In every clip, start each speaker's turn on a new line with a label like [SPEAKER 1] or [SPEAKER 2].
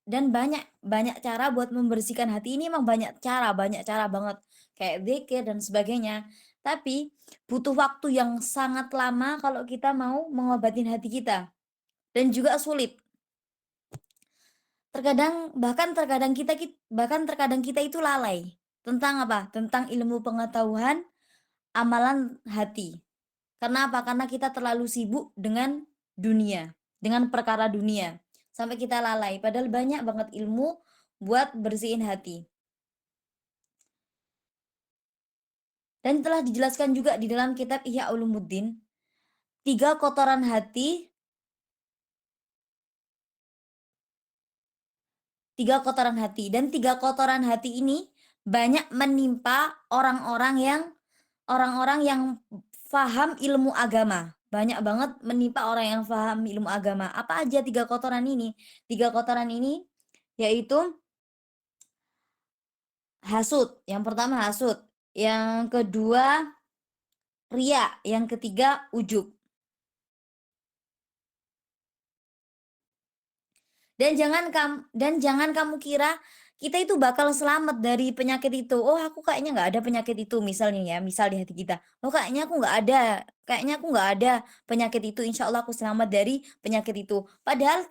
[SPEAKER 1] dan banyak banyak cara buat membersihkan hati ini, emang banyak cara banget, kayak dzikir dan sebagainya. Tapi butuh waktu yang sangat lama kalau kita mau mengobatin hati kita, dan juga sulit. Bahkan terkadang kita itu lalai tentang apa? Tentang ilmu pengetahuan amalan hati. Karena apa? Karena kita terlalu sibuk dengan dunia, dengan perkara dunia, sampai kita lalai. Padahal banyak banget ilmu buat bersihin hati. Dan telah dijelaskan juga di dalam kitab Ihya Ulumuddin, tiga kotoran hati, dan tiga kotoran hati ini banyak menimpa orang-orang yang faham ilmu agama. Banyak banget menimpa orang yang faham ilmu agama. Apa aja tiga kotoran ini? Tiga kotoran ini yaitu hasud. Yang pertama hasud, yang kedua ria, yang ketiga ujub. Dan jangan kamu kira kita itu bakal selamat dari penyakit itu. Oh, aku kayaknya nggak ada penyakit itu, misalnya ya, misal di hati kita. Oh, kayaknya aku nggak ada penyakit itu. Insya Allah aku selamat dari penyakit itu. Padahal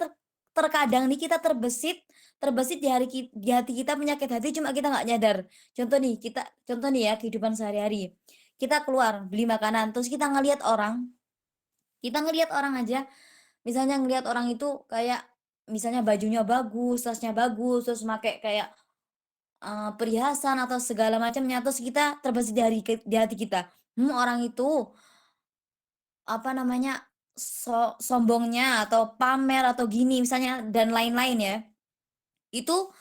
[SPEAKER 1] terkadang nih kita terbesit, terbesit di hati kita penyakit hati, cuma kita nggak nyadar. Contoh nih ya, kehidupan sehari-hari. Kita keluar beli makanan, terus kita ngelihat orang aja. Misalnya ngelihat orang itu kayak misalnya bajunya bagus, tasnya bagus, terus pakai kayak perhiasan atau segala macamnya, terus kita terbesit di hati kita, orang itu apa namanya, sombongnya atau pamer atau gini misalnya dan lain-lain ya. Itu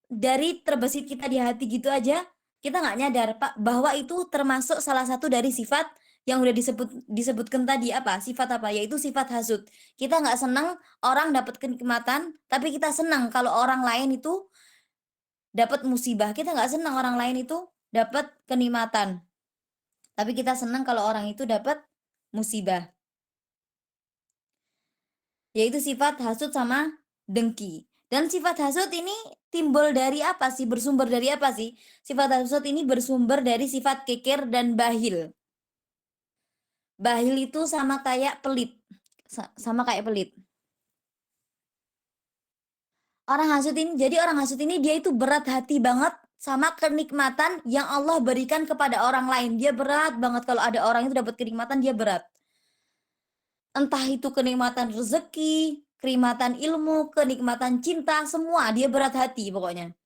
[SPEAKER 1] dari terbesit kita di hati gitu aja, kita nggak nyadar Pak bahwa itu termasuk salah satu dari sifat yang udah disebutkan tadi, apa? Sifat apa? Yaitu sifat hasud. Kita nggak senang orang dapat kenikmatan, tapi kita senang kalau orang lain itu dapat musibah. Kita nggak senang orang lain itu dapat kenikmatan, tapi kita senang kalau orang itu dapat musibah. Yaitu sifat hasud sama dengki. Dan sifat hasud ini timbul dari apa sih? Bersumber dari apa sih? Sifat hasud ini bersumber dari sifat kikir dan bahil. Bahil itu sama kayak pelit. Sama kayak pelit. Orang hasud ini dia itu berat hati banget sama kenikmatan yang Allah berikan kepada orang lain. Dia berat banget kalau ada orang itu dapat kenikmatan, dia berat. Entah itu kenikmatan rezeki, kenikmatan ilmu, kenikmatan cinta, semua dia berat hati pokoknya.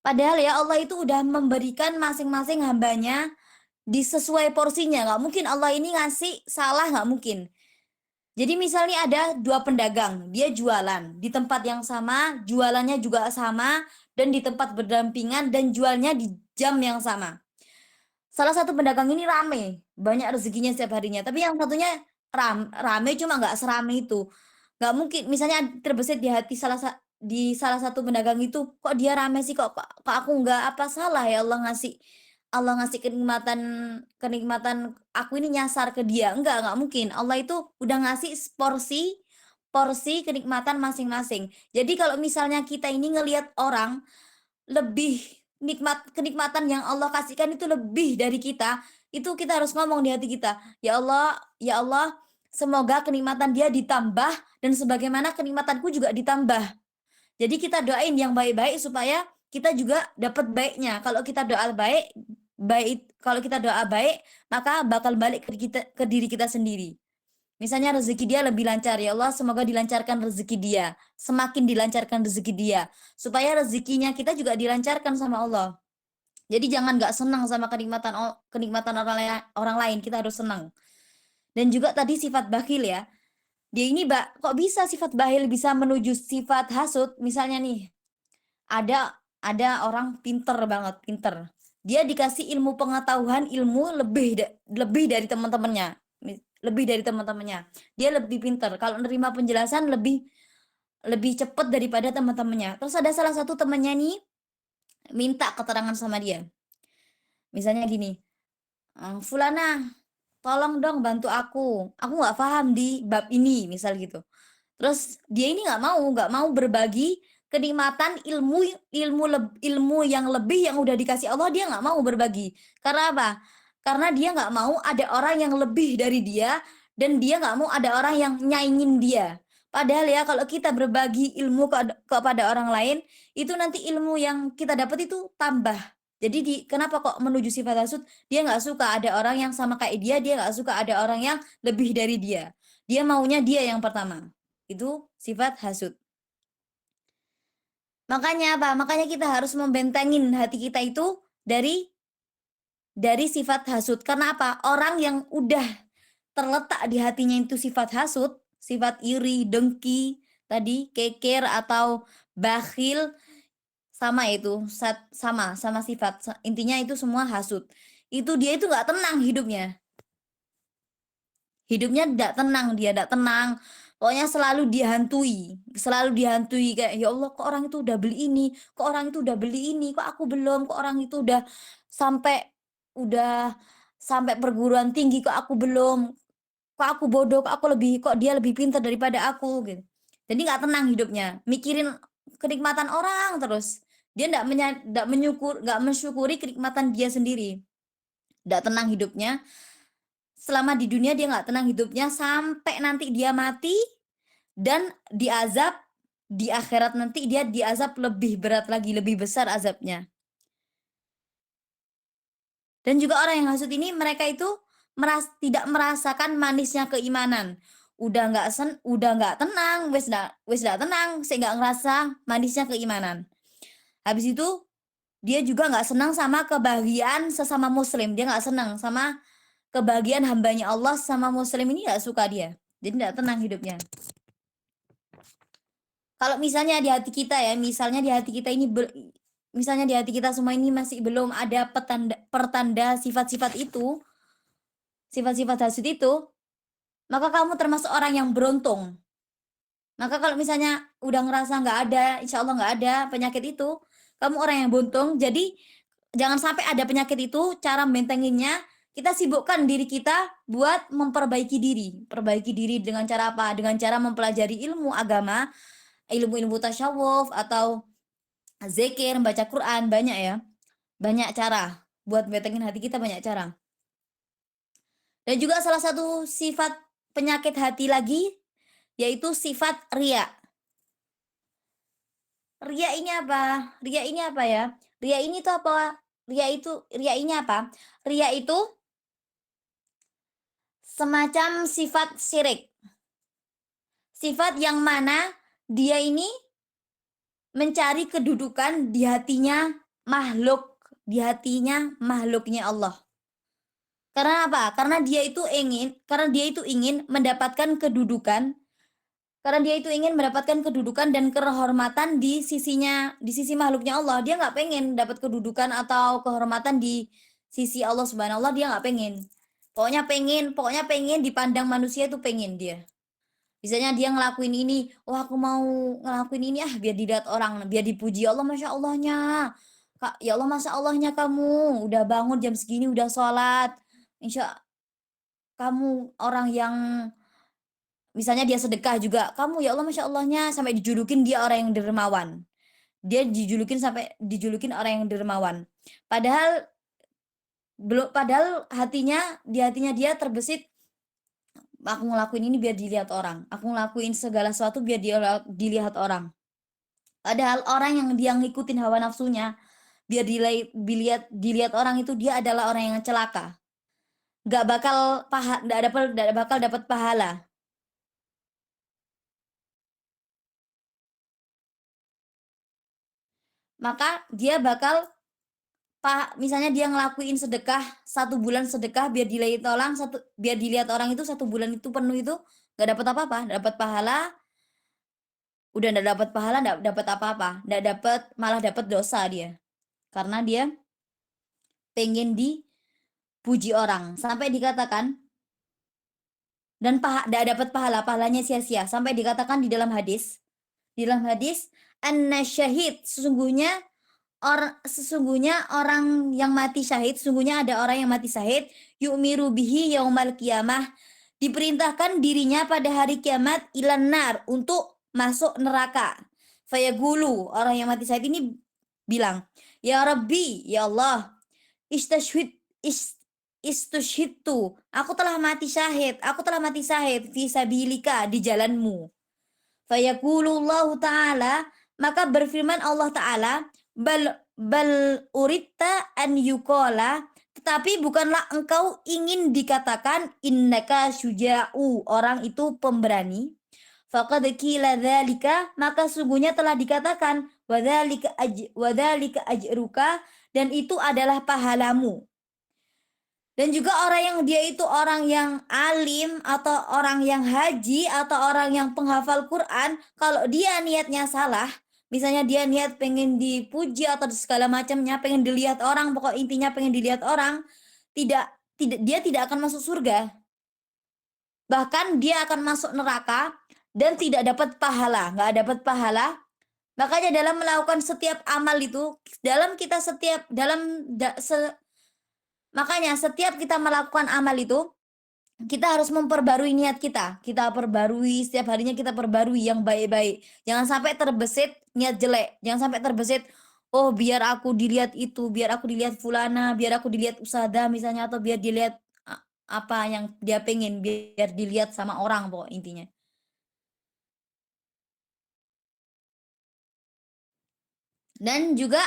[SPEAKER 1] Padahal ya Allah itu udah memberikan masing-masing hambanya sesuai porsinya. Nggak mungkin Allah ini ngasih salah, nggak mungkin. Jadi misalnya ada dua pedagang, dia jualan di tempat yang sama, jualannya juga sama, dan di tempat berdampingan, dan jualnya di jam yang sama. Salah satu pedagang ini rame, banyak rezekinya setiap harinya. Tapi yang satunya rame cuma nggak serame itu. Nggak mungkin, misalnya terbesit di hati di salah satu pedagang itu, kok dia rame sih, kok aku nggak, apa salah ya Allah ngasih kenikmatan kenikmatan aku ini nyasar ke dia. Nggak mungkin. Allah itu udah ngasih porsi porsi kenikmatan masing-masing. Jadi kalau misalnya kita ini ngelihat orang lebih kenikmatan yang Allah kasihkan itu lebih dari kita, itu kita harus ngomong di hati kita, ya Allah, semoga kenikmatan dia ditambah dan sebagaimana kenikmatanku juga ditambah. Jadi kita doain yang baik-baik supaya kita juga dapat baiknya. Kalau kita doa baik, maka bakal balik ke diri kita sendiri. Misalnya rezeki dia lebih lancar, ya Allah semoga dilancarkan rezeki dia, semakin dilancarkan rezeki dia, supaya rezekinya kita juga dilancarkan sama Allah. Jadi jangan nggak senang sama kenikmatan orang lain, kita harus senang. Dan juga tadi sifat bakhil ya. Dia ini kok bisa sifat bakhil bisa menuju sifat hasud? Misalnya nih, ada orang pinter banget, pinter. Dia dikasih ilmu pengetahuan, ilmu lebih dari teman-temannya. Lebih dari teman-temannya. Dia lebih pinter. Kalau nerima penjelasan lebih lebih cepat daripada teman-temannya. Terus ada salah satu temannya nih minta keterangan sama dia. Misalnya gini, Fulana, tolong dong bantu aku. Aku nggak paham di bab ini, misal gitu. Terus dia ini nggak mau berbagi kenikmatan ilmu yang lebih yang udah dikasih Allah, dia nggak mau berbagi. Karena apa? Karena dia nggak mau ada orang yang lebih dari dia, dan dia nggak mau ada orang yang nyaingin dia. Padahal ya kalau kita berbagi ilmu kepada orang lain, itu nanti ilmu yang kita dapat itu tambah. Jadi kenapa kok menuju sifat hasud? Dia nggak suka ada orang yang sama kayak dia nggak suka ada orang yang lebih dari dia. Dia maunya dia yang pertama. Itu sifat hasud. Makanya apa? Makanya kita harus membentengin hati kita itu dari sifat hasud. Karena apa? Orang yang udah terletak di hatinya itu sifat hasud, sifat iri, dengki, tadi keker atau bakhil, sama itu, sama sifat. Intinya itu semua hasud. Itu dia itu nggak tenang hidupnya. Hidupnya tidak tenang, dia tidak tenang. Pokoknya selalu dihantui kayak ya Allah kok orang itu udah beli ini, kok orang itu udah beli ini, kok aku belum, kok orang itu sampai udah sampai perguruan tinggi kok aku belum, kok aku bodoh, kok dia lebih pintar daripada aku gitu. Jadi nggak tenang hidupnya, mikirin kenikmatan orang terus. Dia nggak mensyukuri kenikmatan dia sendiri. Nggak tenang hidupnya. Selama di dunia dia nggak tenang hidupnya sampai nanti dia mati dan diazab di akhirat, nanti dia diazab lebih berat lagi, lebih besar azabnya. Dan juga orang yang hasud ini mereka itu tidak merasakan manisnya keimanan. Udah nggak tenang, wes nggak tenang, saya nggak ngerasa manisnya keimanan. Habis itu dia juga nggak senang sama kebahagiaan sesama muslim, dia nggak senang sama kebahagiaan hambanya Allah sama muslim ini, nggak suka dia. Jadi nggak tenang hidupnya. Kalau misalnya di hati kita ya, misalnya di hati kita ini misalnya di hati kita semua ini masih belum ada pertanda sifat-sifat itu, sifat-sifat hasud itu, maka kamu termasuk orang yang beruntung. Maka kalau misalnya udah ngerasa nggak ada, insya Allah nggak ada penyakit itu, kamu orang yang beruntung. Jadi jangan sampai ada penyakit itu. Cara bentenginnya, kita sibukkan diri kita buat memperbaiki diri. Perbaiki diri dengan cara apa? Dengan cara mempelajari ilmu agama, ilmu-ilmu tasyawuf atau zikir, baca Quran, banyak ya. Banyak cara buat bentengin hati kita, banyak cara. Dan juga salah satu sifat penyakit hati lagi yaitu sifat ria. Ria ini apa? Ria ini apa ya? Ria ini tuh apa? Ria ini apa? Ria itu semacam sifat syirik. Sifat yang mana dia ini mencari kedudukan di hatinya makhluknya Allah. Karena apa? Karena dia itu ingin mendapatkan kedudukan, karena dia itu ingin mendapatkan kedudukan dan kehormatan di sisi makhluknya Allah. Dia nggak pengen dapat kedudukan atau kehormatan di sisi Allah Subhanahu wa Ta'ala, dia nggak pengen. Pokoknya pengen dipandang manusia itu pengen dia. Misalnya dia ngelakuin ini, wah aku mau ngelakuin ini biar dilihat orang, biar dipuji Allah, masya Allahnya. Kak, ya Allah masya Allahnya kamu udah bangun jam segini udah sholat. Insya kamu orang yang misalnya dia sedekah juga, kamu ya Allah masya Allahnya, sampai dijulukin dia orang yang dermawan. Dia dijulukin orang yang dermawan. Padahal di hatinya dia terbesit, aku ngelakuin ini biar dilihat orang. Aku ngelakuin segala sesuatu biar dilihat orang. Padahal orang yang dia ngikutin hawa nafsunya, biar dilihat orang itu, dia adalah orang yang celaka. Gak bakal dapat pahala. Maka dia bakal misalnya dia ngelakuin sedekah 1 bulan, sedekah biar dilihat orang itu 1 bulan itu penuh itu gak dapat apa-apa, dapat pahala, udah nggak dapat pahala, nggak dapat apa-apa, nggak dapat, malah dapat dosa dia, karena dia pengen dipuji orang, sampai dikatakan dan nggak dapat pahalanya sia-sia, sampai dikatakan di dalam hadis an-syahid, sesungguhnya orang yang mati syahid, sesungguhnya ada orang yang mati syahid, yu'miru bihi yaumal qiyamah, diperintahkan dirinya pada hari kiamat ilan nar, untuk masuk neraka. Fayagulu, orang yang mati syahid ini bilang, ya Rabbi, ya Allah, istashhid is istushhidtu, aku telah mati syahid, aku telah mati syahid fi sabilika, di jalanmu. Fayaqulullahu ta'ala, maka berfirman Allah Ta'ala, bal uritta an yuqala, tetapi bukanlah engkau ingin dikatakan innaka syuja'u, orang itu pemberani. Faqad qila dzalika, maka sungguhnya telah dikatakan wadzalika ajruka, dan itu adalah pahalamu. Dan juga orang yang dia itu orang yang alim atau orang yang haji atau orang yang penghafal Quran, kalau dia niatnya salah, misalnya dia niat pengen dipuji atau segala macamnya, pengen dilihat orang, pokok intinya pengen dilihat orang, tidak dia tidak akan masuk surga. Bahkan dia akan masuk neraka dan tidak dapat pahala, nggak dapat pahala. Makanya dalam melakukan setiap amal itu, makanya setiap kita melakukan amal itu, kita harus memperbarui niat kita. Kita perbarui, setiap harinya kita perbarui yang baik-baik. Jangan sampai terbesit niat jelek. Jangan sampai terbesit, oh biar aku dilihat itu, biar aku dilihat fulana, biar aku dilihat usada misalnya, atau biar dilihat apa yang dia pengen, biar dilihat sama orang pokok intinya. Dan juga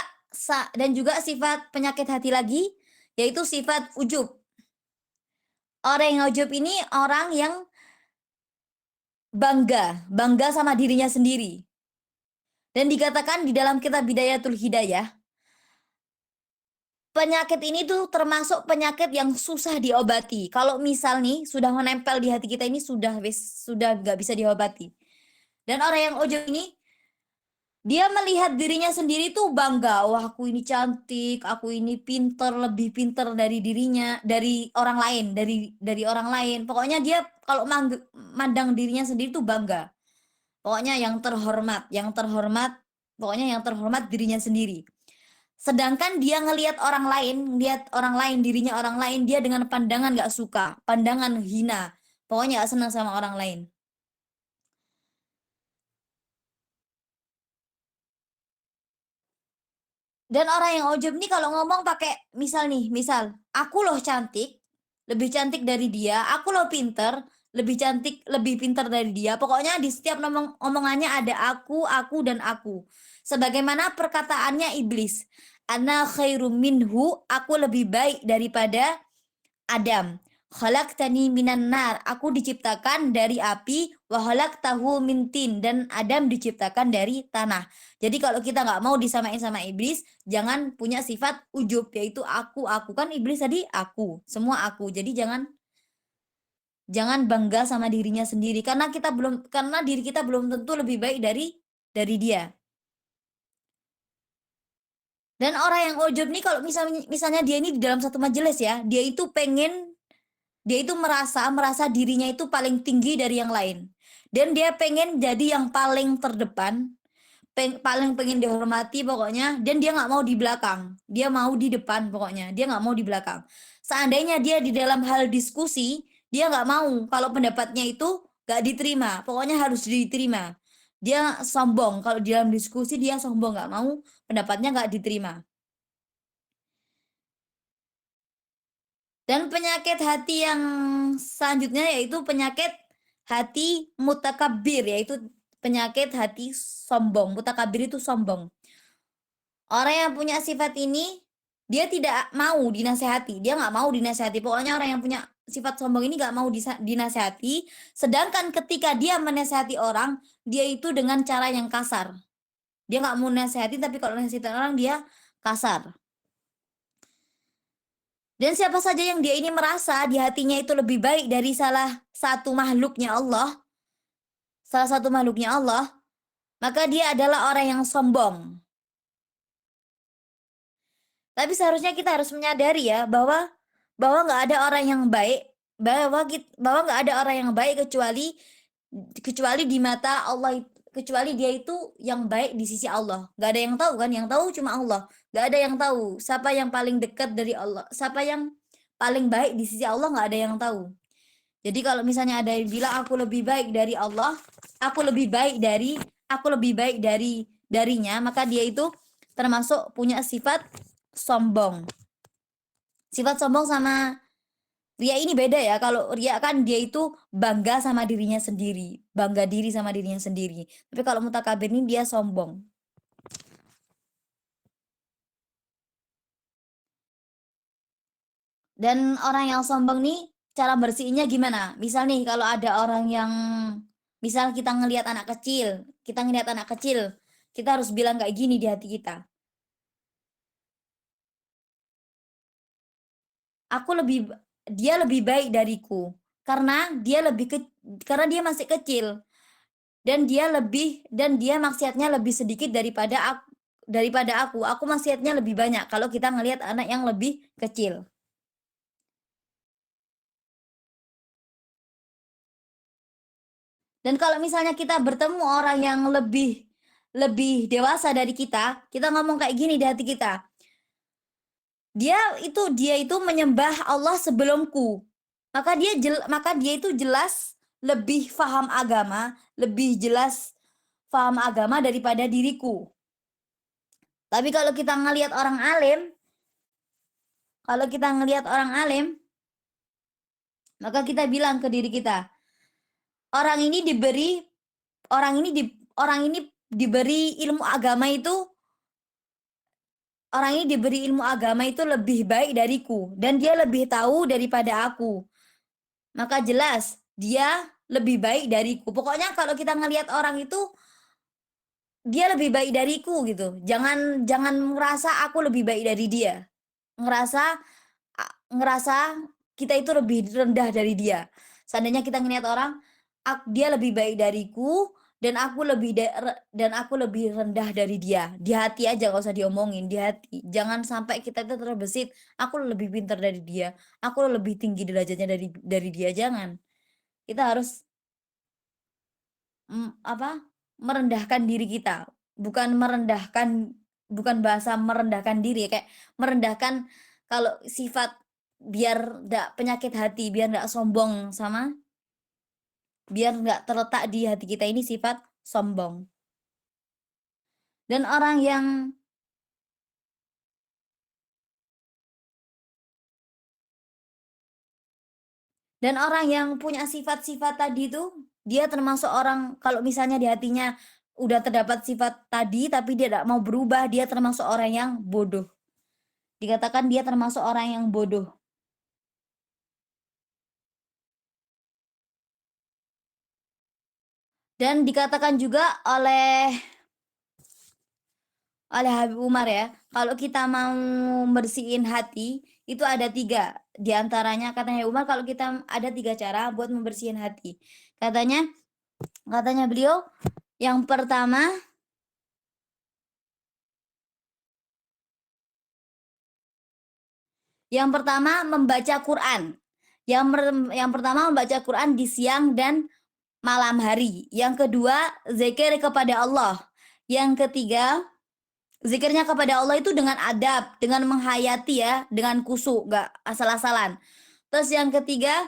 [SPEAKER 1] sifat penyakit hati lagi, yaitu sifat ujub. Orang yang ujub ini orang yang bangga sama dirinya sendiri. Dan dikatakan di dalam kitab Bidayatul Hidayah, penyakit ini tuh termasuk penyakit yang susah diobati. Kalau misal nih sudah menempel di hati kita ini, sudah nggak bisa diobati. Dan orang yang ujub ini, dia melihat dirinya sendiri tuh bangga, wah aku ini cantik, aku ini pinter, lebih pinter dari dirinya, dari orang lain, dari orang lain. Pokoknya dia kalau mandang dirinya sendiri tuh bangga. Pokoknya pokoknya yang terhormat dirinya sendiri. Sedangkan dia ngelihat orang lain, dirinya orang lain, dia dengan pandangan gak suka, pandangan hina. Pokoknya gak senang sama orang lain. Dan orang yang ujub nih kalau ngomong pakai misal, aku loh cantik, lebih cantik dari dia, aku loh pinter, lebih cantik, lebih pinter dari dia. Pokoknya di setiap omongannya ada aku dan aku. Sebagaimana perkataannya iblis, ana khairum minhu, aku lebih baik daripada Adam. Khalaqtani minan nar, aku diciptakan dari api, wa khalaqtahu min tin, dan Adam diciptakan dari tanah. Jadi kalau kita nggak mau disamain sama iblis, jangan punya sifat ujub, yaitu aku kan iblis tadi aku, semua aku. Jadi jangan bangga sama dirinya sendiri, karena diri kita belum tentu lebih baik dari dia. Dan orang yang ujub nih kalau misalnya dia ini di dalam satu majelis ya, dia itu merasa dirinya itu paling tinggi dari yang lain. Dan dia pengen jadi yang paling terdepan, paling pengen dihormati pokoknya, dan dia nggak mau di belakang. Dia mau di depan pokoknya, dia nggak mau di belakang. Seandainya dia di dalam hal diskusi, dia nggak mau kalau pendapatnya itu nggak diterima, pokoknya harus diterima. Dia sombong, kalau di dalam diskusi dia sombong, nggak mau pendapatnya nggak diterima. Dan penyakit hati yang selanjutnya yaitu penyakit hati mutakabir, yaitu penyakit hati sombong. Mutakabir itu sombong. Orang yang punya sifat ini, dia tidak mau dinasehati. Dia nggak mau dinasehati. Pokoknya orang yang punya sifat sombong ini nggak mau dinasehati. Sedangkan ketika dia menasehati orang, dia itu dengan cara yang kasar. Dia nggak mau nasehati, tapi kalau nasehati orang dia kasar. Dan siapa saja yang dia ini merasa di hatinya itu lebih baik dari salah satu makhluknya Allah, maka dia adalah orang yang sombong. Tapi seharusnya kita harus menyadari ya bahwa nggak ada orang yang baik, bahwa nggak ada orang yang baik kecuali di mata Allah, kecuali dia itu yang baik di sisi Allah. Nggak ada yang tahu kan, yang tahu cuma Allah. Nggak ada yang tahu siapa yang paling dekat dari Allah, siapa yang paling baik di sisi Allah, nggak ada yang tahu. Jadi kalau misalnya ada yang bilang aku lebih baik dari Allah, aku lebih baik dari aku lebih baik darinya, maka dia itu termasuk punya sifat sombong. Sifat sombong sama ria ini beda ya. Kalau ria kan dia itu bangga sama dirinya sendiri, bangga diri sama dirinya sendiri. Tapi kalau mutakabir ini dia sombong. Dan orang yang sombong nih cara bersihinnya gimana? Misal nih kalau ada orang yang misal kita ngelihat anak kecil, kita harus bilang kayak gini di hati kita. Aku lebih dia lebih baik dariku karena dia lebih ke, karena dia masih kecil dan dia maksiatnya lebih sedikit daripada aku. Aku maksiatnya lebih banyak kalau kita ngelihat anak yang lebih kecil. Dan kalau misalnya kita bertemu orang yang lebih lebih dewasa dari kita ngomong kayak gini di hati kita. Dia itu menyembah Allah sebelumku. Maka dia itu jelas lebih paham agama, lebih jelas paham agama daripada diriku. Tapi kalau kita ngelihat orang alim, maka kita bilang ke diri kita, orang ini diberi orang ini di orang ini diberi ilmu agama itu orang ini diberi ilmu agama itu lebih baik dariku dan dia lebih tahu daripada aku. Maka jelas dia lebih baik dariku. Pokoknya kalau kita ngelihat orang itu dia lebih baik dariku gitu. Jangan jangan merasa aku lebih baik dari dia. Ngerasa ngerasa kita itu lebih rendah dari dia. Seandainya kita ngelihat orang, dia lebih baik dariku dan aku lebih rendah dari dia. Di hati aja nggak usah diomongin, di hati. Jangan sampai kita itu terbesit, aku lebih pintar dari dia, aku lebih tinggi derajatnya dari dia, jangan. Kita harus apa? Merendahkan diri kita. Bukan bahasa merendahkan diri kayak merendahkan kalau sifat biar nggak penyakit hati, biar nggak terletak di hati kita ini sifat sombong. Dan orang yang punya sifat-sifat tadi itu, dia termasuk orang kalau misalnya di hatinya udah terdapat sifat tadi tapi dia tidak mau berubah, dia termasuk orang yang bodoh. Dikatakan dia termasuk orang yang bodoh. Dan dikatakan juga oleh Habib Umar ya, kalau kita mau bersihin hati, itu ada 3. Di antaranya katanya Habib Umar kalau kita ada 3 cara buat membersihin hati. Katanya katanya beliau, yang pertama membaca Quran. Yang pertama membaca Quran di siang dan malam hari. Yang kedua, zikir kepada Allah. Yang ketiga, zikirnya kepada Allah itu dengan adab, dengan menghayati ya, dengan khusyuk, gak asal-asalan. Terus yang ketiga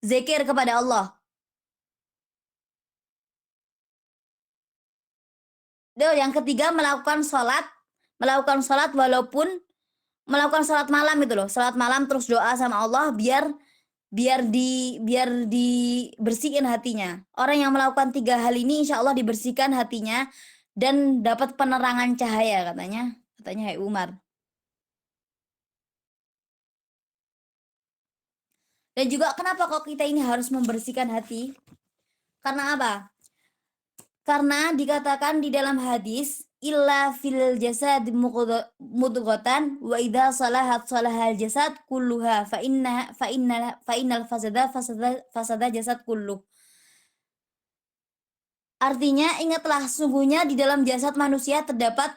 [SPEAKER 1] zikir kepada Allah. Dan yang ketiga melakukan sholat walaupun melakukan sholat malam itu loh, sholat malam terus doa sama Allah biar dibersihin hatinya. Orang yang melakukan 3 hal ini insya Allah dibersihkan hatinya dan dapat penerangan cahaya katanya Hai Umar. Dan juga kenapa kok kita ini harus membersihkan hati? Karena apa? Karena dikatakan di dalam hadis illa fil jasad mudghatan wa idza salahat salahal jasad kulluha fa innal fasada jasad kulluh. Artinya ingatlah sungguhnya di dalam jasad manusia terdapat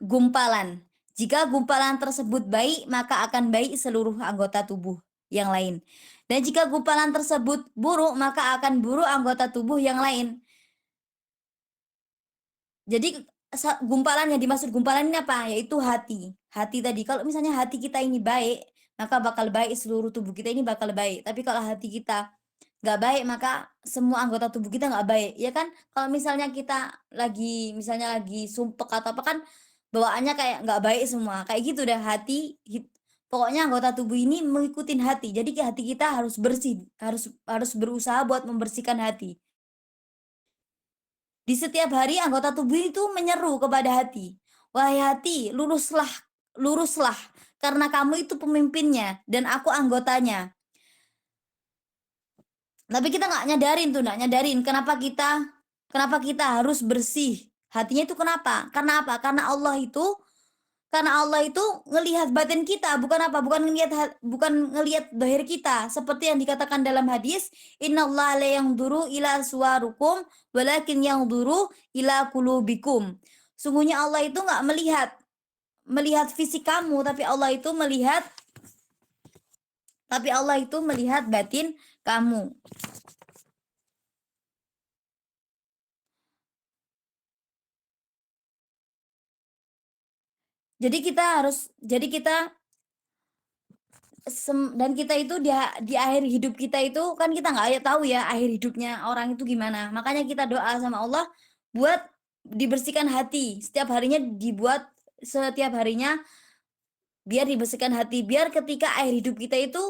[SPEAKER 1] gumpalan. Jika gumpalan tersebut baik, maka akan baik seluruh anggota tubuh yang lain. Dan jika gumpalan tersebut buruk, maka akan buruk anggota tubuh yang lain. Jadi gumpalan yang dimaksud gumpalan ini apa? Yaitu hati. hati tadi. Kalau misalnya hati kita ini baik, maka bakal baik seluruh tubuh kita ini bakal baik. Tapi kalau hati kita nggak baik, maka semua anggota tubuh kita nggak baik, ya kan? Kalau misalnya kita lagi misalnya lagi sumpek atau apa kan bawaannya kayak nggak baik semua, kayak gitu dah pokoknya anggota tubuh ini mengikutin hati. Jadi hati kita harus bersih, harus berusaha buat membersihkan hati. Di setiap hari anggota tubuh itu menyeru kepada hati, "Wahai hati, luruslah, luruslah, karena kamu itu pemimpinnya dan aku anggotanya." Tapi kita nggak nyadarin kenapa kita harus bersih. Hatinya itu kenapa? Karena apa? Karena Allah itu ngelihat batin kita, bukan apa? Bukan ngelihat dohir kita. Seperti yang dikatakan dalam hadis, "Innallaha la yanzuru ila suwarukum, walakin yanzuru ila qulubikum." Sungguhnya Allah itu nggak melihat fisik kamu, tapi Allah itu melihat batin kamu. Jadi kita dan kita itu di akhir hidup kita itu kan kita nggak tahu ya akhir hidupnya orang itu gimana. Makanya kita doa sama Allah buat dibersihkan hati. Setiap harinya biar dibersihkan hati, biar ketika akhir hidup kita itu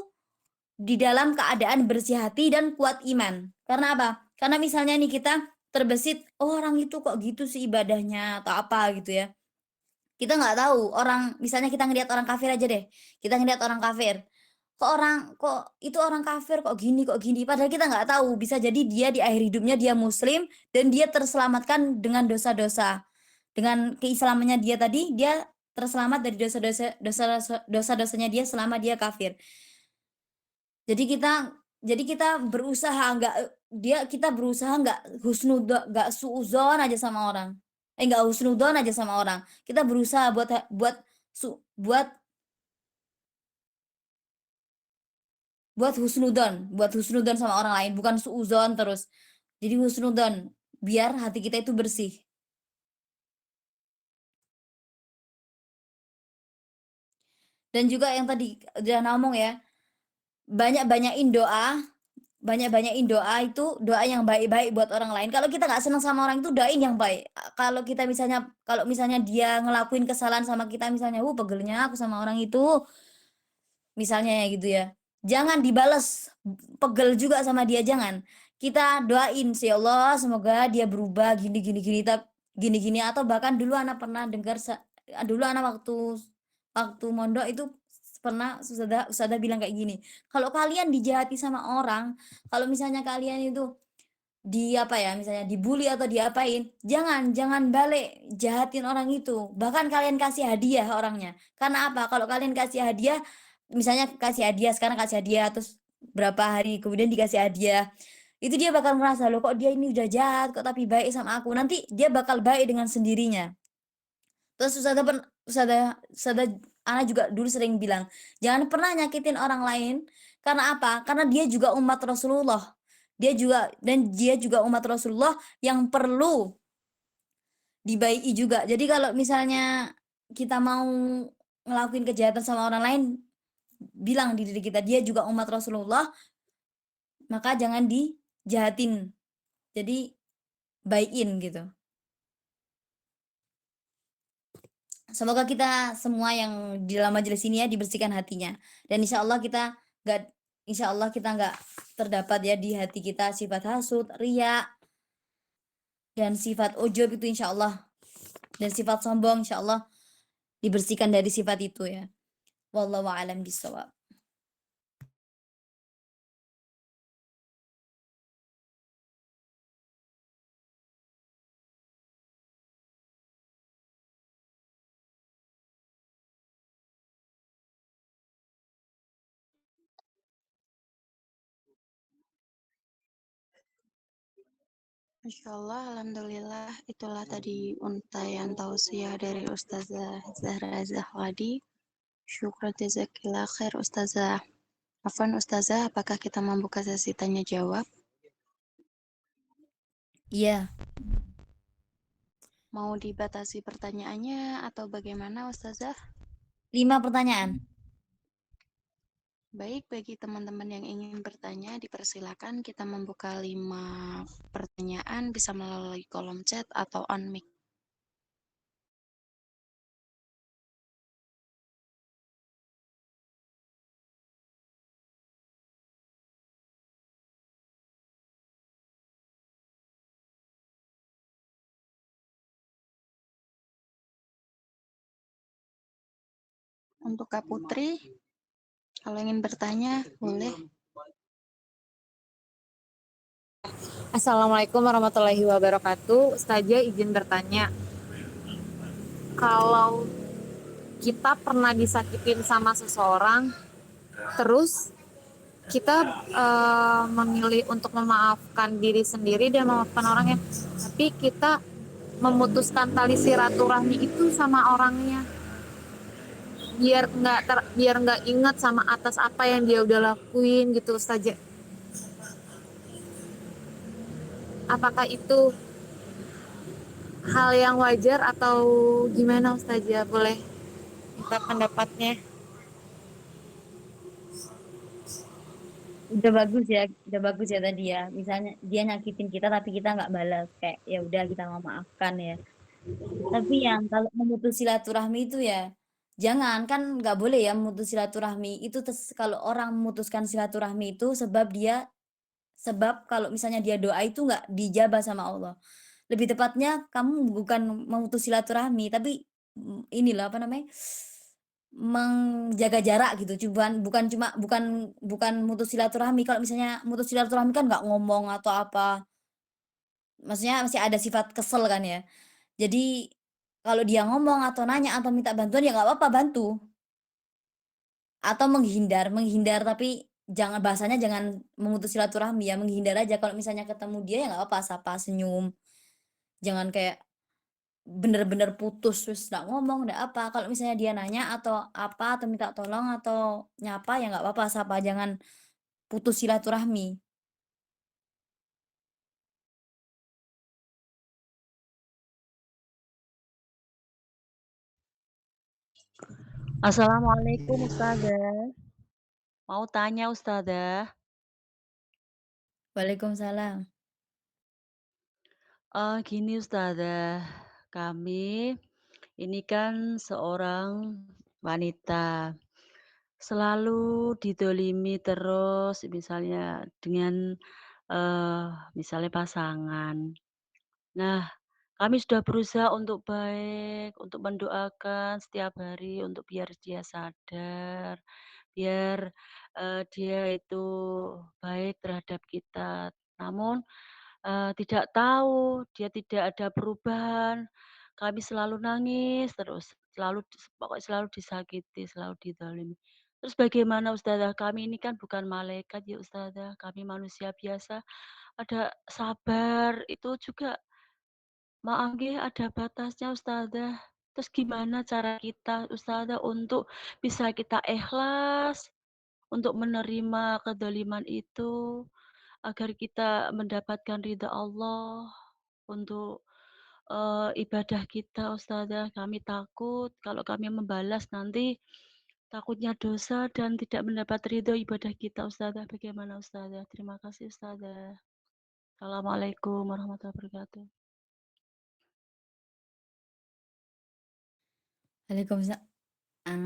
[SPEAKER 1] di dalam keadaan bersih hati dan kuat iman. Karena apa? Karena misalnya nih kita terbesit, oh orang itu kok gitu sih ibadahnya atau apa gitu ya. Kita nggak tahu orang, misalnya kita ngelihat orang kafir aja deh. Kita ngelihat orang kafir. Kok itu orang kafir kok gini. Padahal kita nggak tahu, bisa jadi dia di akhir hidupnya dia muslim dan dia terselamatkan dengan dosa-dosa. Dengan keislamannya dia tadi, dia terselamat dari dosa-dosanya dia selama dia kafir. Jadi kita berusaha kita berusaha nggak suudzon aja sama orang. Nggak husnudon aja sama orang. Kita berusaha buat buat husnudon sama orang lain, bukan suudzon terus. Jadi husnudon biar hati kita itu bersih. Dan juga yang tadi udah ngomong ya, banyak-banyakin doa, banyak-banyakin doa itu doa yang baik-baik buat orang lain. Kalau kita nggak senang sama orang itu doain yang baik. Kalau misalnya dia ngelakuin kesalahan sama kita, misalnya, pegelnya aku sama orang itu, misalnya ya gitu ya. Jangan dibales pegel juga sama dia, jangan. Kita doain, "Ya Allah, semoga dia berubah gini gini gini gini gini." Atau bahkan dulu anak pernah dengar dulu anak waktu waktu mondok itu pernah ustadzah bilang kayak gini, "Kalau kalian dijahati sama orang, kalau misalnya kalian itu apa ya, misalnya dibully atau diapain, jangan jangan balik jahatin orang itu, bahkan kalian kasih hadiah orangnya. Karena apa? Kalau kalian kasih hadiah, misalnya kasih hadiah sekarang kasih hadiah, terus berapa hari kemudian dikasih hadiah, itu dia bakal merasa, "Loh kok dia ini udah jahat kok tapi baik sama aku." Nanti dia bakal baik dengan sendirinya. Terus ustadzah ana juga dulu sering bilang, "Jangan pernah nyakitin orang lain." Karena apa? Karena dia juga umat Rasulullah. Dia juga umat Rasulullah yang perlu dibaiki juga. Jadi kalau misalnya kita mau ngelakuin kejahatan sama orang lain, bilang di diri kita, dia juga umat Rasulullah, maka jangan dijahatin. Jadi baikin gitu. Semoga kita semua yang di dalam majelis ini ya dibersihkan hatinya. Dan nggak insya Allah kita nggak terdapat ya di hati kita sifat hasut, riya, dan sifat ujub itu insya Allah. Dan sifat sombong insya Allah dibersihkan dari sifat itu ya. Wallahu a'lam bishawab.
[SPEAKER 2] Masya Allah, Alhamdulillah, itulah tadi untayan tausiah dari Ustazah Zahra Zahwadi. Syukran jazakillah khair Ustazah. Afwan Ustazah, apakah kita membuka sesi tanya jawab?
[SPEAKER 1] Iya.
[SPEAKER 2] Mau dibatasi pertanyaannya atau bagaimana Ustazah?
[SPEAKER 1] 5 pertanyaan.
[SPEAKER 2] Baik, bagi teman-teman yang ingin bertanya, dipersilakan kita membuka 5 pertanyaan bisa melalui kolom chat atau on mic. Untuk Kak Putri, kalau ingin bertanya, boleh.
[SPEAKER 3] Assalamualaikum warahmatullahi wabarakatuh. Ustazah izin bertanya, kalau kita pernah disakitin sama seseorang, terus kita memilih untuk memaafkan diri sendiri dan memaafkan orangnya, tapi kita memutuskan tali silaturahmi itu sama orangnya, biar nggak ingat sama atas apa yang dia udah lakuin gitu, Ustazah. Apakah itu hal yang wajar atau gimana, Ustazah? Boleh minta pendapatnya?
[SPEAKER 1] Udah bagus ya tadi ya. Misalnya dia nyakitin kita tapi kita nggak balas, kayak ya udah kita mau maafkan ya. Tapi yang kalau memutus silaturahmi itu ya jangan, kan nggak boleh ya memutus silaturahmi itu kalau orang memutuskan silaturahmi itu sebab kalau misalnya dia doa itu nggak dijabah sama Allah. Lebih tepatnya kamu bukan memutus silaturahmi tapi inilah apa namanya, menjaga jarak gitu. Cuman bukan cuma bukan bukan mutus silaturahmi. Kalau misalnya mutus silaturahmi kan nggak ngomong atau apa. Maksudnya masih ada sifat kesel kan ya. Jadi kalau dia ngomong atau nanya atau minta bantuan ya nggak apa-apa bantu. Atau menghindar tapi jangan, bahasanya jangan memutus silaturahmi ya, menghindar aja. Kalau misalnya ketemu dia ya nggak apa-apa, sapa, senyum. Jangan kayak bener-bener putus terus nggak ngomong, nggak apa. Kalau misalnya dia nanya atau apa atau minta tolong atau nyapa ya nggak apa-apa, sapa, jangan putus silaturahmi.
[SPEAKER 4] Assalamualaikum Ustazah. Mau tanya Ustazah,
[SPEAKER 1] Waalaikumsalam.
[SPEAKER 4] gini Ustazah, kami ini kan seorang wanita, selalu didolimi terus misalnya dengan, misalnya pasangan. Nah, kami sudah berusaha untuk baik, untuk mendoakan setiap hari untuk biar dia sadar, biar, dia itu baik terhadap kita. Namun, tidak tahu, dia tidak ada perubahan. Kami selalu nangis terus, pokoknya selalu disakiti, selalu dizalimi. Terus bagaimana Ustazah? Kami ini kan bukan malaikat ya Ustazah, kami manusia biasa, ada sabar itu juga maaf nggih ada batasnya Ustazah. Terus gimana cara kita Ustazah untuk bisa kita ikhlas untuk menerima kedzaliman itu, agar kita mendapatkan ridha Allah untuk, ibadah kita Ustazah. Kami takut kalau kami membalas nanti takutnya dosa dan tidak mendapat ridho ibadah kita Ustazah. Bagaimana Ustazah? Terima kasih Ustazah. Assalamualaikum warahmatullahi wabarakatuh.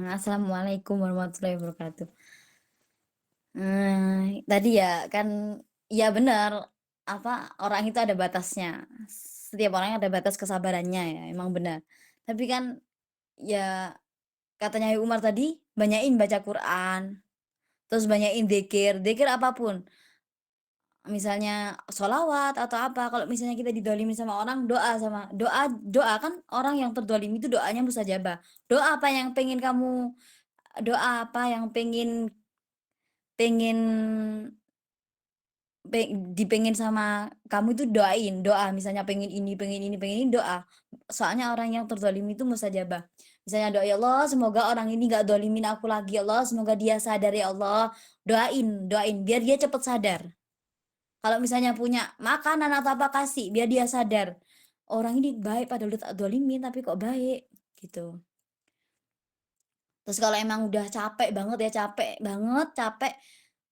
[SPEAKER 1] Assalamualaikum warahmatullahi wabarakatuh. Tadi ya kan, ya benar, apa, orang itu ada batasnya. Setiap orang ada batas kesabarannya ya, emang benar. Tapi kan ya katanya Umar tadi, banyain baca Quran, terus banyain dzikir, dzikir apapun. Misalnya sholawat atau apa, kalau misalnya kita didolimi sama orang, doa kan, orang yang terdolimi itu doanya mustajabah. Doa apa yang pengen kamu, doa apa yang pengen pengen dipengin sama kamu itu doain, doa misalnya pengen ini, doa. Soalnya orang yang terzalimi itu mustajabah. Misalnya doa, "Ya Allah, semoga orang ini nggak dolimin aku lagi, ya Allah, semoga dia sadar ya Allah." Doain, doain biar dia cepet sadar. Kalau misalnya punya makanan atau apa, kasih biar dia sadar. Orang ini baik padahal udah tak dolimin tapi kok baik gitu. Terus kalau emang udah capek banget ya, capek,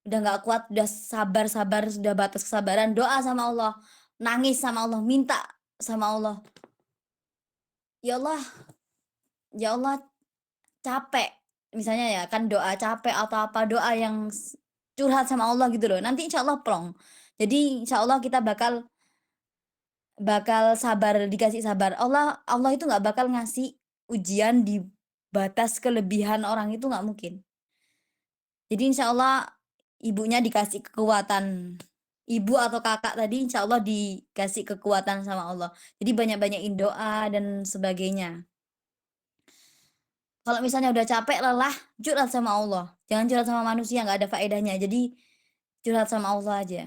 [SPEAKER 1] udah nggak kuat, udah sabar, sudah batas kesabaran, doa sama Allah, nangis sama Allah, minta sama Allah, "Ya Allah ya Allah capek." Misalnya ya kan doa capek atau apa, doa yang curhat sama Allah gitu loh, nanti insya Allah plong. Jadi insya Allah kita bakal bakal sabar, dikasih sabar. Allah itu nggak bakal ngasih ujian di batas kelebihan orang, itu nggak mungkin. Jadi insya Allah ibunya dikasih kekuatan, ibu atau kakak tadi insya Allah dikasih kekuatan sama Allah. Jadi banyak-banyakin doa dan sebagainya. Kalau misalnya udah capek, lelah, curhat sama Allah. Jangan curhat sama manusia, nggak ada faedahnya. Jadi curhat sama Allah aja.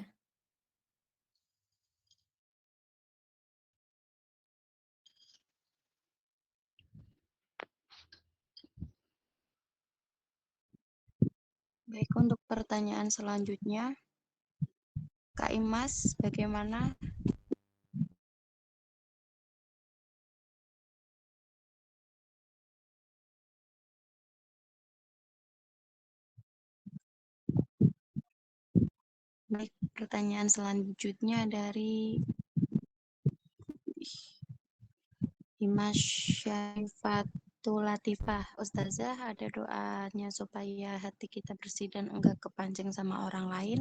[SPEAKER 2] Baik, untuk pertanyaan selanjutnya, Kak Imas, bagaimana? Baik, pertanyaan selanjutnya dari Imas Syaifatul Latifah. Ustazah, ada doanya supaya hati kita bersih dan enggak kepancing sama orang lain?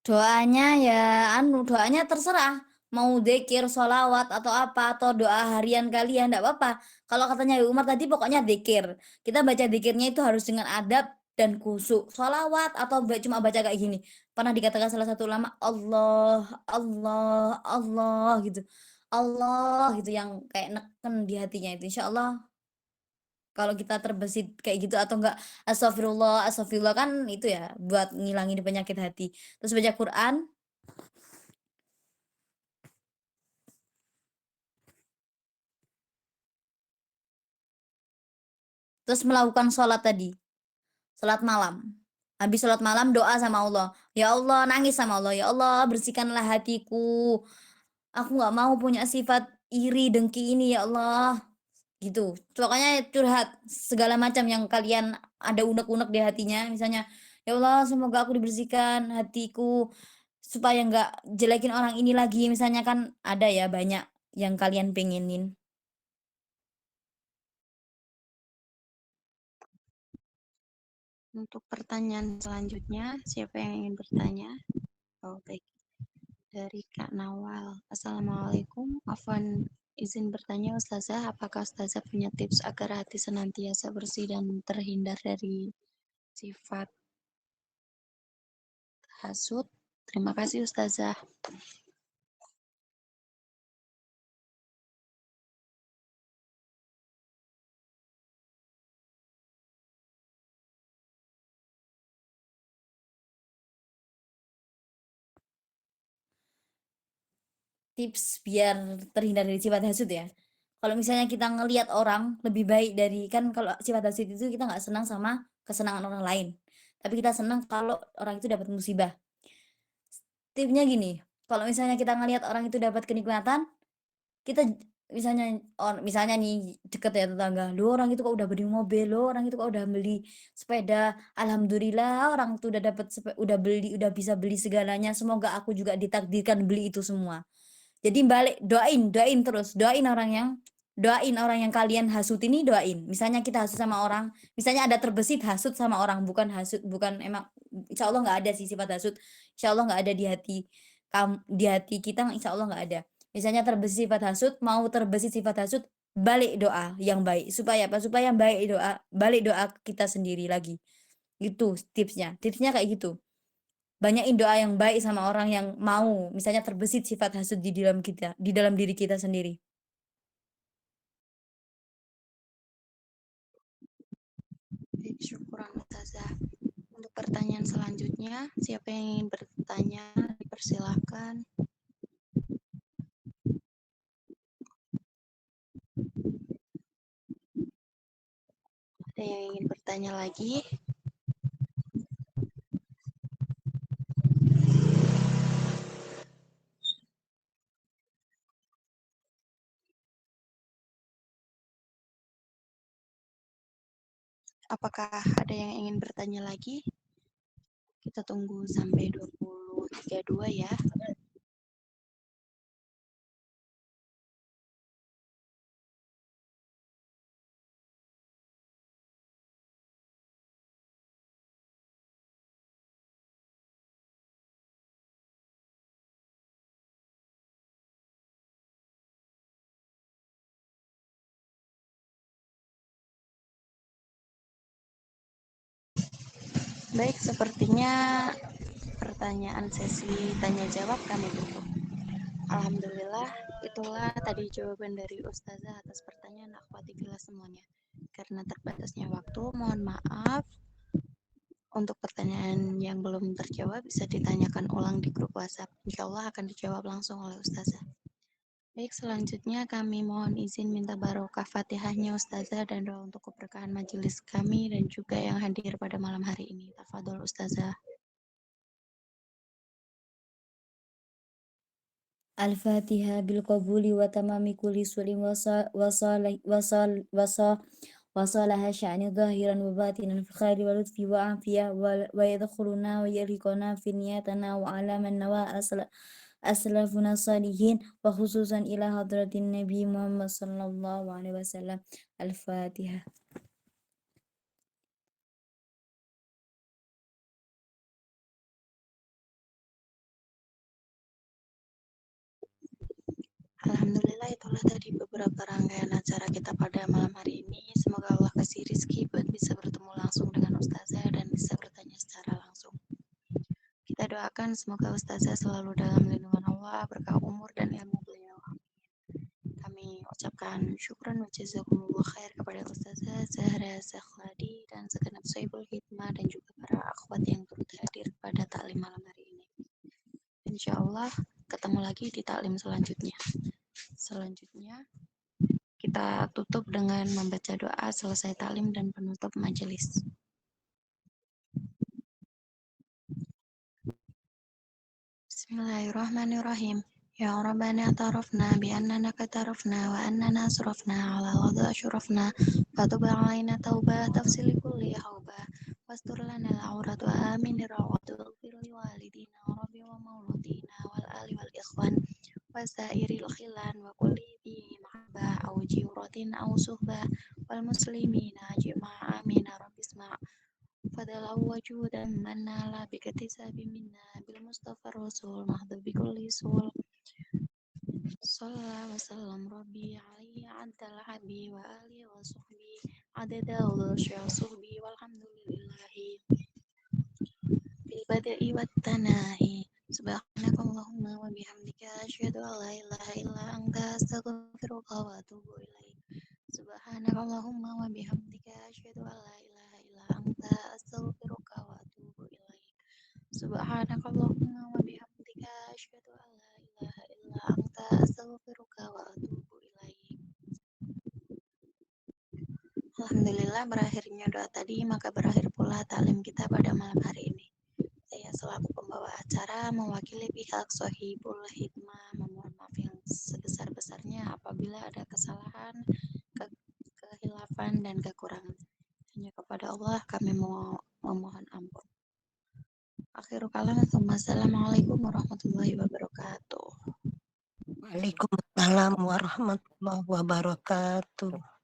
[SPEAKER 1] Doanya ya doanya terserah, mau dzikir, sholawat, atau apa, atau doa harian kalian, ndak apa-apa. Kalau katanya Umar tadi pokoknya dzikir. Kita baca dzikirnya itu harus dengan adab dan khusyuk. Sholawat atau cuma baca kayak gini. Pernah dikatakan salah satu ulama, Allah, Allah, Allah gitu. Allah gitu yang kayak neken di hatinya itu. Insya Allah kalau kita terbesit kayak gitu atau enggak astagfirullah, astagfirullah kan itu ya buat ngilangin penyakit hati. Terus baca Quran, terus melakukan sholat tadi, sholat malam. Habis sholat malam doa sama Allah. Ya Allah, nangis sama Allah. Ya Allah, bersihkanlah hatiku. Aku nggak mau punya sifat iri, dengki ini ya Allah. Gitu. Pokoknya curhat segala macam yang kalian ada unek-unek di hatinya. Misalnya, ya Allah, semoga aku dibersihkan hatiku supaya nggak jelekin orang ini lagi. Misalnya kan ada ya banyak yang kalian pengenin.
[SPEAKER 2] Untuk pertanyaan selanjutnya, siapa yang ingin bertanya? Oh, baik. Dari Kak Nawal. Assalamualaikum. Afwan, izin bertanya Ustazah, apakah Ustazah punya tips agar hati senantiasa bersih dan terhindar dari sifat hasut? Terima kasih Ustazah.
[SPEAKER 1] Tips biar terhindar dari sifat hasut ya. Kalau misalnya kita ngelihat orang lebih baik dari, kan kalau sifat hasut itu kita nggak senang sama kesenangan orang lain. Tapi kita senang kalau orang itu dapat musibah. Tipsnya gini, kalau misalnya kita ngelihat orang itu dapat kenikmatan, kita misalnya nih deket ya tetangga, "Loh orang itu kok udah beli mobil, loh orang itu kok udah beli sepeda, alhamdulillah orang itu udah dapat udah beli, udah bisa beli segalanya, semoga aku juga ditakdirkan beli itu semua." Jadi balik doain, doain orang yang kalian hasut ini, doain. Misalnya kita hasut sama orang, misalnya ada terbesit hasut sama orang, bukan hasut, bukan emang insya Allah nggak ada sih sifat hasut. Insya Allah nggak ada di hati di hati kita, insya Allah nggak ada. Misalnya terbesit sifat hasut, mau terbesit sifat hasut, balik doa yang baik. Supaya apa? Supaya balik doa kita sendiri lagi. Gitu tipsnya. Tipsnya kayak gitu. Banyakin doa yang baik sama orang yang mau misalnya terbesit sifat hasud di dalam kita, di dalam diri kita sendiri.
[SPEAKER 2] Baik, syukuran Ustazah. Untuk pertanyaan selanjutnya, siapa yang ingin bertanya, dipersilahkan. Ada yang ingin bertanya lagi? apakah ada yang ingin bertanya lagi? Kita tunggu sampai 20.32 ya. Baik, sepertinya pertanyaan sesi tanya jawab kami tutup. Alhamdulillah, itulah tadi jawaban dari Ustazah atas pertanyaan akhwati fillah semuanya. Karena terbatasnya waktu, mohon maaf. Untuk pertanyaan yang belum terjawab bisa ditanyakan ulang di grup WhatsApp. Insya Allah akan dijawab langsung oleh Ustazah. Baik, selanjutnya kami mohon izin minta barokah Fatihahnya Ustazah dan doa untuk keberkahan majelis kami dan juga yang hadir pada malam hari ini. Tafadhol Ustazah.
[SPEAKER 1] Al-Fatihah bil qabuli wa tamami kulli sulin وصالح شأن ظاهرا وباطنا في الخير واللطف وعافية ويدخلنا ويرهقنا في نياتنا وعلى من نوى أسلافنا الصالحين وخصوصا إلى حضرة النبي محمد صلى الله عليه وسلم. الفاتحة.
[SPEAKER 2] Alhamdulillah, itulah tadi beberapa rangkaian acara kita pada malam hari ini. Semoga Allah kasih rizki buat bisa bertemu langsung dengan Ustazah dan bisa bertanya secara langsung. Kita doakan semoga Ustazah selalu dalam lindungan Allah, berkah umur dan ilmu beliau. Kami ucapkan syukran wa jazakumullah khair kepada Ustazah Zahra Zakhladi dan segenap Sohibul Hikmah dan juga para akhwat yang turut hadir pada taklim malam hari ini. Insya Allah ketemu lagi di taklim selanjutnya. Selanjutnya kita tutup dengan membaca doa selesai taklim dan penutup majelis. Bismillahirrahmanirrahim. Ya Rabbana tarafna bi annana katarafna wa annana asrafna ala ghadha ashrafna fatub alaina taubah tafsili kulli haubah wastur lana al-aurat wa amin rawat waghfir li walidina wa rabbi wa mauludina wal ali wal ikhwan wa sairil khilan wa kulli bi mahabbah au jiwratin au suhbah wal muslimina ajma'a amin rabbi isma' فضلا وجودا من نال باكتساب منا بالمصطفى الرسول محظو بكل سول صلى وسلم ربي عليه عد الحبي وآله وصحبي عدد صحبي والحمد لله بالبدء والتناهي سبحانك اللهم وبحمدك أشهد أن لا إله إلا أنت أستغفرك وأتوب إليك سبحانك اللهم وبحمدك أشهد أن لا إله إلا أنت أستغفرك وأتوب إليك سبحانك اللهم وبحمدك أشهد أن لا إله إلا أنت أستغفرك وأتوب إليك. Alhamdulillah, berakhirnya doa tadi maka berakhir pula taklim kita pada malam hari ini. Saya selaku pembawa acara mewakili pihak Sohibul Hikmah memohon maaf yang sebesar-besarnya apabila ada kesalahan, kehilafan dan kekurangan. Hanya kepada Allah kami memohon ampun. Akhirul kalam, assalamualaikum warahmatullahi wabarakatuh.
[SPEAKER 5] Waalaikumsalam warahmatullahi wabarakatuh.